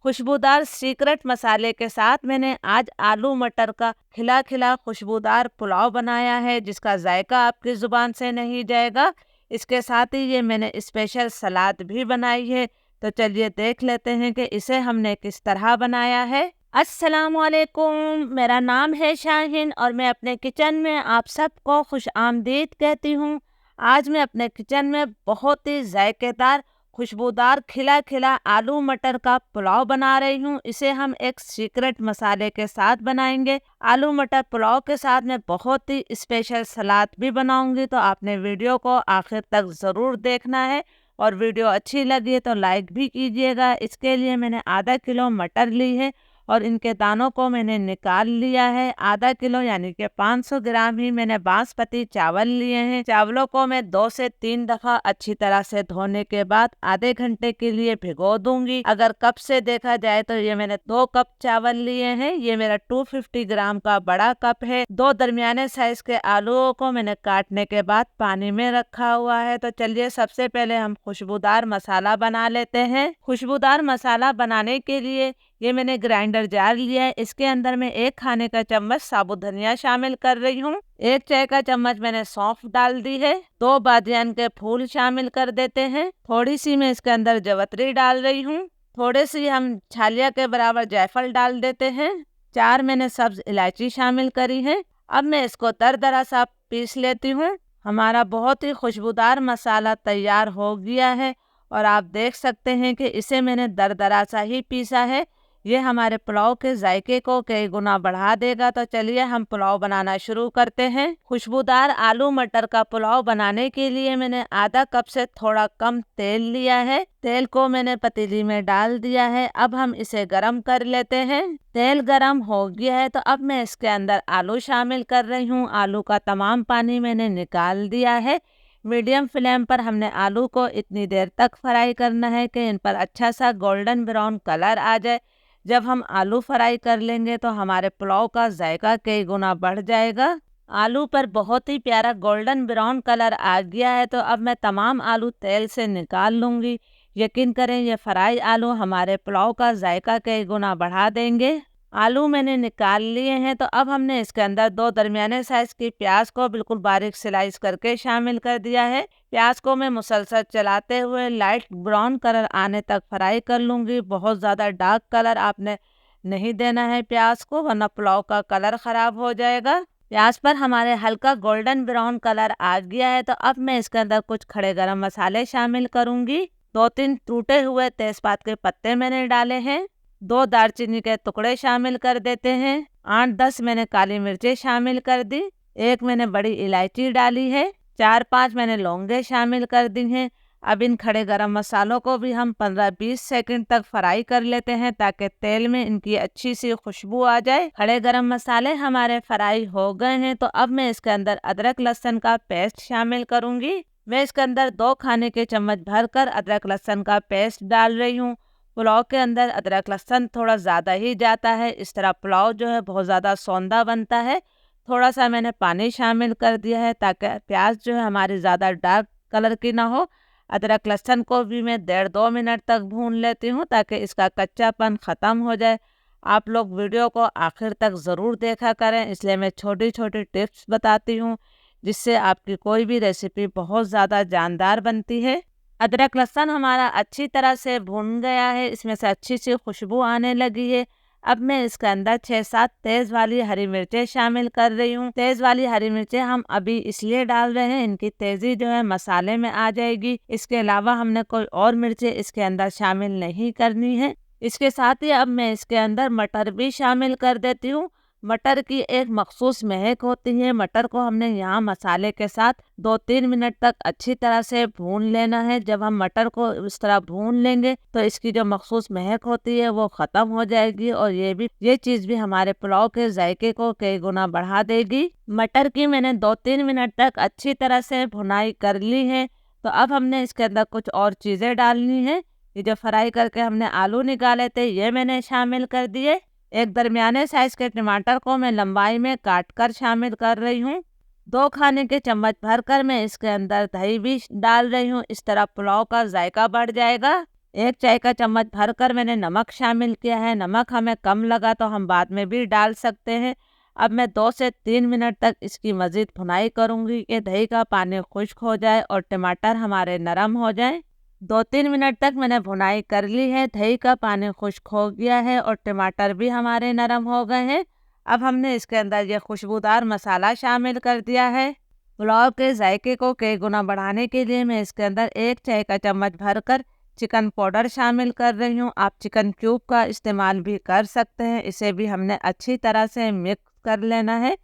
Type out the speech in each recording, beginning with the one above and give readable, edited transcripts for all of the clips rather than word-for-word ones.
खुशबूदार सीक्रेट मसाले के साथ मैंने आज आलू मटर का खिला खिला खुशबूदार पुलाव बनाया है, जिसका जायका आपकी ज़ुबान से नहीं जाएगा। इसके साथ ही ये मैंने स्पेशल सलाद भी बनाई है। तो चलिए देख लेते हैं कि इसे हमने किस तरह बनाया है। अस्सलाम वालेकुम, मेरा नाम है शाहीन और मैं अपने किचन में आप सबको खुश आमदीद कहती हूँ। आज मैं अपने किचन में बहुत ही जायकेदार खुशबूदार खिला खिला आलू मटर का पुलाव बना रही हूँ। इसे हम एक सीक्रेट मसाले के साथ बनाएंगे। आलू मटर पुलाव के साथ मैं बहुत ही स्पेशल सलाद भी बनाऊंगी, तो आपने वीडियो को आखिर तक ज़रूर देखना है। और वीडियो अच्छी लगी है तो लाइक भी कीजिएगा। इसके लिए मैंने आधा किलो मटर ली है और इनके दानों को मैंने निकाल लिया है। आधा किलो यानी कि 500 ग्राम ही मैंने बासमती चावल लिए हैं। चावलों को मैं 2 से 3 दफ़ा अच्छी तरह से धोने के बाद आधे घंटे के लिए भिगो दूंगी। अगर कप से देखा जाए तो ये मैंने 2 कप चावल लिए हैं। ये मेरा 250 ग्राम का बड़ा कप है। 2 दरमियाने साइज के आलूओं को मैंने काटने के बाद पानी में रखा हुआ है। तो चलिए सबसे पहले हम खुशबूदार मसाला बना लेते हैं। खुशबूदार मसाला बनाने के लिए ये मैंने ग्राइंडर जार लिया है। इसके अंदर मैं 1 खाने का चम्मच साबुत धनिया शामिल कर रही हूँ। 1 चाय का चम्मच मैंने सौंफ डाल दी है। 2 बादियान के फूल शामिल कर देते हैं। थोड़ी सी मैं इसके अंदर जवतरी डाल रही हूँ। थोड़े सी हम छालिया के बराबर जायफल डाल देते हैं। 4 मैंने सब्ज इलायची शामिल करी है। अब मैं इसको दरदरा सा पीस लेती हूँ। हमारा बहुत ही खुशबूदार मसाला तैयार हो गया है और आप देख सकते हैं कि इसे मैंने दरदरा सा ही पीसा है। ये हमारे पुलाव के जायके को कई गुना बढ़ा देगा। तो चलिए हम पुलाव बनाना शुरू करते हैं। खुशबूदार आलू मटर का पुलाव बनाने के लिए मैंने आधा कप से थोड़ा कम तेल लिया है। तेल को मैंने पतीली में डाल दिया है। अब हम इसे गरम कर लेते हैं। तेल गरम हो गया है तो अब मैं इसके अंदर आलू शामिल कर रही हूँ। आलू का तमाम पानी मैंने निकाल दिया है। मीडियम फ्लेम पर हमने आलू को इतनी देर तक फ्राई करना है कि इन पर अच्छा सा गोल्डन ब्राउन कलर आ जाए। जब हम आलू फ्राई कर लेंगे तो हमारे पुलाव का जायका कई गुना बढ़ जाएगा। आलू पर बहुत ही प्यारा गोल्डन ब्राउन कलर आ गया है। तो अब मैं तमाम आलू तेल से निकाल लूँगी। यकीन करें ये फ्राई आलू हमारे पुलाव का जायका कई गुना बढ़ा देंगे। आलू मैंने निकाल लिए हैं। तो अब हमने इसके अंदर 2 दरमियाने साइज की प्याज को बिल्कुल बारीक स्लाइस करके शामिल कर दिया है। प्याज को मैं मुसलसल चलाते हुए लाइट ब्राउन कलर आने तक फ्राई कर लूँगी। बहुत ज़्यादा डार्क कलर आपने नहीं देना है प्याज को, वरना पुलाव का कलर ख़राब हो जाएगा। प्याज पर हमारे हल्का गोल्डन ब्राउन कलर आ गया है। तो अब मैं इसके अंदर कुछ खड़े गरम मसाले शामिल करूँगी। 2-3 टूटे हुए तेज़पात के पत्ते मैंने डाले हैं। 2 दालचीनी के टुकड़े शामिल कर देते हैं। 8-10 मैंने काली मिर्चें शामिल कर दी। 1 मैंने बड़ी इलायची डाली है। 4-5 मैंने लौंगे शामिल कर दी हैं। अब इन खड़े गरम मसालों को भी हम 15-20 सेकंड तक फ्राई कर लेते हैं ताकि तेल में इनकी अच्छी सी खुशबू आ जाए। खड़े गरम मसाले हमारे फ्राई हो गए हैं। तो अब मैं इसके अंदर अदरक लहसुन का पेस्ट शामिल करूंगी। मैं इसके अंदर 2 खाने के चम्मच भरकर अदरक लहसुन का पेस्ट डाल रही हूँ। पुलाव के अंदर अदरक लहसुन थोड़ा ज़्यादा ही जाता है। इस तरह पुलाव जो है बहुत ज़्यादा सौंधा बनता है। थोड़ा सा मैंने पानी शामिल कर दिया है ताकि प्याज जो है हमारी ज़्यादा डार्क कलर की ना हो। अदरक लहसुन को भी मैं 1.5-2 मिनट तक भून लेती हूँ ताकि इसका कच्चापन ख़त्म हो जाए। आप लोग वीडियो को आखिर तक ज़रूर देखा करें, इसलिए मैं छोटी छोटी टिप्स बताती हूँ जिससे आपकी कोई भी रेसिपी बहुत ज़्यादा जानदार बनती है। अदरक लहसुन हमारा अच्छी तरह से भुन गया है। इसमें से अच्छी सी खुशबू आने लगी है। अब मैं इसके अंदर 6-7 तेज़ वाली हरी मिर्चें शामिल कर रही हूँ। तेज़ वाली हरी मिर्चें हम अभी इसलिए डाल रहे हैं, इनकी तेज़ी जो है मसाले में आ जाएगी। इसके अलावा हमने कोई और मिर्चें इसके अंदर शामिल नहीं करनी है। इसके साथ ही अब मैं इसके अंदर मटर भी शामिल कर देती हूँ। मटर की एक मखसूस महक होती है। मटर को हमने यहाँ मसाले के साथ 2-3 मिनट तक अच्छी तरह से भून लेना है। जब हम मटर को इस तरह भून लेंगे तो इसकी जो मखसूस महक होती है वो ख़त्म हो जाएगी और ये चीज़ भी हमारे पुलाव के जायके को कई गुना बढ़ा देगी। मटर की मैंने 2-3 मिनट तक अच्छी तरह से भुनाई कर ली है। तो अब हमने इसके अंदर कुछ और चीज़ें डालनी है। ये जो फ्राई करके हमने आलू निकाले थे ये मैंने शामिल कर दिए। 1 दरमियाने साइज के टमाटर को मैं लंबाई में काट कर शामिल कर रही हूँ। 2 खाने के चम्मच भरकर मैं इसके अंदर दही भी डाल रही हूँ। इस तरह पुलाव का जायका बढ़ जाएगा। 1 चाय का चम्मच भरकर मैंने नमक शामिल किया है। नमक हमें कम लगा तो हम बाद में भी डाल सकते हैं। अब मैं 2 से 3 मिनट तक इसकी मज़ीद भुनाई करूँगी कि दही का पानी खुश्क हो जाए और टमाटर हमारे नरम हो जाएँ। 2-3 मिनट तक मैंने भुनाई कर ली है, दही का पानी खुश्क हो गया है और टमाटर भी हमारे नरम हो गए हैं। अब हमने इसके अंदर ये खुशबूदार मसाला शामिल कर दिया है। पुलाव के जायके को कई गुना बढ़ाने के लिए मैं इसके अंदर 1 चाय का चम्मच भरकर चिकन पाउडर शामिल कर रही हूँ। आप चिकन क्यूब का इस्तेमाल भी कर सकते हैं। इसे भी हमने अच्छी तरह से मिक्स कर लेना है।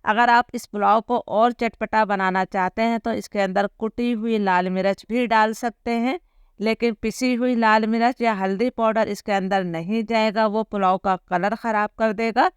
अगर आप इस पुलाव को और चटपटा बनाना चाहते हैं तो इसके अंदर कुटी हुई लाल मिर्च भी डाल सकते हैं, लेकिन पिसी हुई लाल मिर्च या हल्दी पाउडर इसके अंदर नहीं जाएगा, वो पुलाव का कलर ख़राब कर देगा।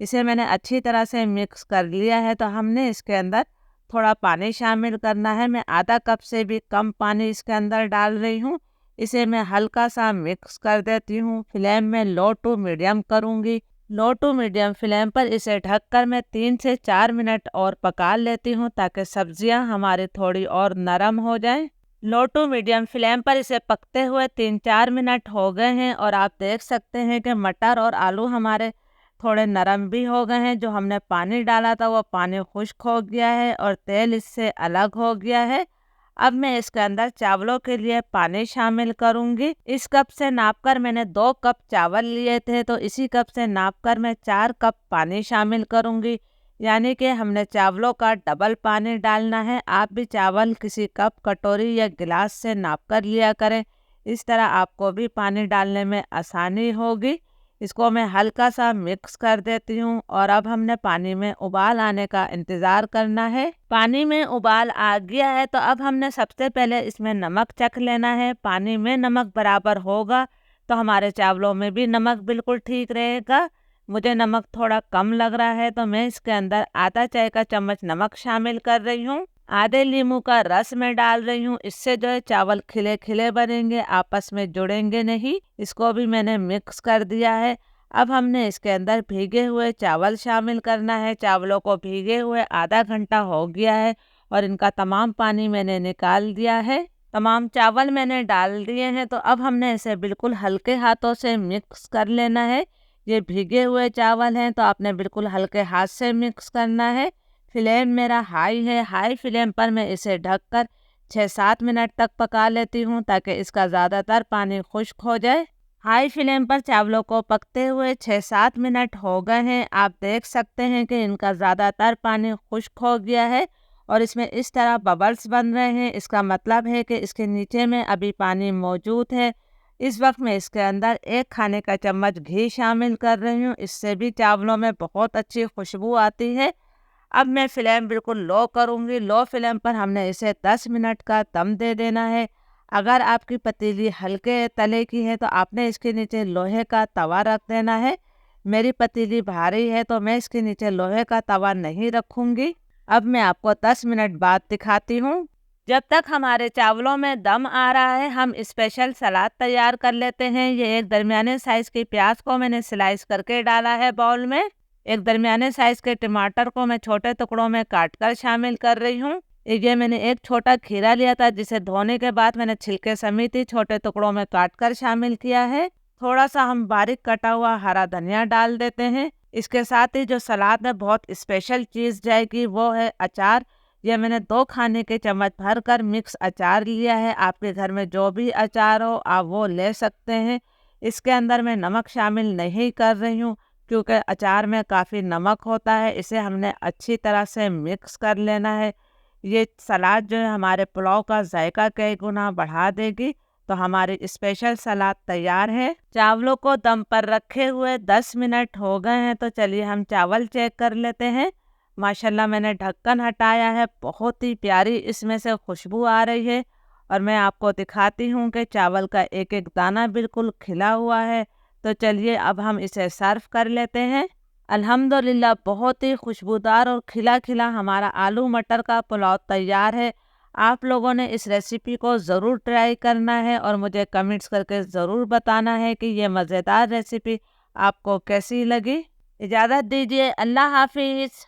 इसे मैंने अच्छी तरह से मिक्स कर लिया है। तो हमने इसके अंदर थोड़ा पानी शामिल करना है। मैं आधा कप से भी कम पानी इसके अंदर डाल रही हूँ। इसे मैं हल्का सा मिक्स कर देती हूँ। फ्लेम में लो टू मीडियम करूँगी। लो टू मीडियम फ्लेम पर इसे ढककर मैं 3 से 4 मिनट और पका लेती हूँ ताकि सब्जियाँ हमारी थोड़ी और नरम हो जाएं। लो टू मीडियम फ्लेम पर इसे पकते हुए 3-4 मिनट हो गए हैं और आप देख सकते हैं कि मटर और आलू हमारे थोड़े नरम भी हो गए हैं। जो हमने पानी डाला था वो पानी खुश्क हो गया है और तेल इससे अलग हो गया है। अब मैं इसके अंदर चावलों के लिए पानी शामिल करूंगी। इस कप से नापकर मैंने 2 कप चावल लिए थे, तो इसी कप से नापकर मैं 4 कप पानी शामिल करूंगी। यानी कि हमने चावलों का डबल पानी डालना है। आप भी चावल किसी कप, कटोरी या गिलास से नापकर लिया करें। इस तरह आपको भी पानी डालने में आसानी होगी। इसको मैं हल्का सा मिक्स कर देती हूँ और अब हमने पानी में उबाल आने का इंतज़ार करना है। पानी में उबाल आ गया है तो अब हमने सबसे पहले इसमें नमक चख लेना है। पानी में नमक बराबर होगा तो हमारे चावलों में भी नमक बिल्कुल ठीक रहेगा। मुझे नमक थोड़ा कम लग रहा है तो मैं इसके अंदर आधा चाय का चम्मच नमक शामिल कर रही हूँ। आधे नींबू का रस मैं डाल रही हूँ। इससे जो है चावल खिले खिले बनेंगे, आपस में जुड़ेंगे नहीं। इसको भी मैंने मिक्स कर दिया है। अब हमने इसके अंदर भीगे हुए चावल शामिल करना है। चावलों को भीगे हुए आधा घंटा हो गया है और इनका तमाम पानी मैंने निकाल दिया है। तमाम चावल मैंने डाल दिए हैं। तो अब हमने इसे बिल्कुल हल्के हाथों से मिक्स कर लेना है। ये भीगे हुए चावल हैं तो आपने बिल्कुल हल्के हाथ से मिक्स करना है। फ्लेम मेरा हाई है। हाई फ्लेम पर मैं इसे ढककर 6-7 मिनट तक पका लेती हूँ ताकि इसका ज़्यादातर पानी खुश्क हो जाए। हाई फ्लेम पर चावलों को पकते हुए 6-7 मिनट हो गए हैं। आप देख सकते हैं कि इनका ज़्यादातर पानी खुश्क हो गया है और इसमें इस तरह बबल्स बन रहे हैं। इसका मतलब है कि इसके नीचे में अभी पानी मौजूद है। इस वक्त मैं इसके अंदर 1 खाने का चम्मच घी शामिल कर रही हूँ। इससे भी चावलों में बहुत अच्छी खुशबू आती है। अब मैं फ्लेम बिल्कुल लो करूँगी। लो फ्लेम पर हमने इसे 10 मिनट का दम दे देना है। अगर आपकी पतीली हल्के तले की है तो आपने इसके नीचे लोहे का तवा रख देना है। मेरी पतीली भारी है तो मैं इसके नीचे लोहे का तवा नहीं रखूँगी। अब मैं आपको 10 मिनट बाद दिखाती हूँ। जब तक हमारे चावलों में दम आ रहा है हम स्पेशल सलाद तैयार कर लेते हैं। ये एक दरमियाने साइज़ की प्याज को मैंने स्लाइस करके डाला है बाउल में। एक दरमियाने साइज़ के टमाटर को मैं छोटे टुकड़ों में काटकर शामिल कर रही हूँ। ये मैंने एक छोटा खीरा लिया था जिसे धोने के बाद मैंने छिलके समेत ही छोटे टुकड़ों में काटकर शामिल किया है। थोड़ा सा हम बारीक कटा हुआ हरा धनिया डाल देते हैं। इसके साथ ही जो सलाद में बहुत स्पेशल चीज़ जाएगी वो है अचार। यह मैंने 2 खाने के चम्मच भर कर मिक्स अचार लिया है। आपके घर में जो भी अचार हो आप वो ले सकते हैं। इसके अंदर मैं नमक शामिल नहीं कर रही हूँ क्योंकि अचार में काफ़ी नमक होता है। इसे हमने अच्छी तरह से मिक्स कर लेना है। ये सलाद जो है हमारे पुलाव का जायका कई गुना बढ़ा देगी। तो हमारी स्पेशल सलाद तैयार है। चावलों को दम पर रखे हुए 10 मिनट हो गए हैं तो चलिए हम चावल चेक कर लेते हैं। माशाल्लाह मैंने ढक्कन हटाया है। बहुत ही प्यारी इसमें से खुशबू आ रही है और मैं आपको दिखाती हूँ कि चावल का एक एक दाना बिल्कुल खिला हुआ है। तो चलिए अब हम इसे सर्व कर लेते हैं। अल्हम्दुलिल्लाह बहुत ही खुशबूदार और खिला खिला हमारा आलू मटर का पुलाव तैयार है। आप लोगों ने इस रेसिपी को ज़रूर ट्राई करना है और मुझे कमेंट्स करके ज़रूर बताना है कि ये मज़ेदार रेसिपी आपको कैसी लगी। इजाज़त दीजिए। अल्लाह हाफिज़।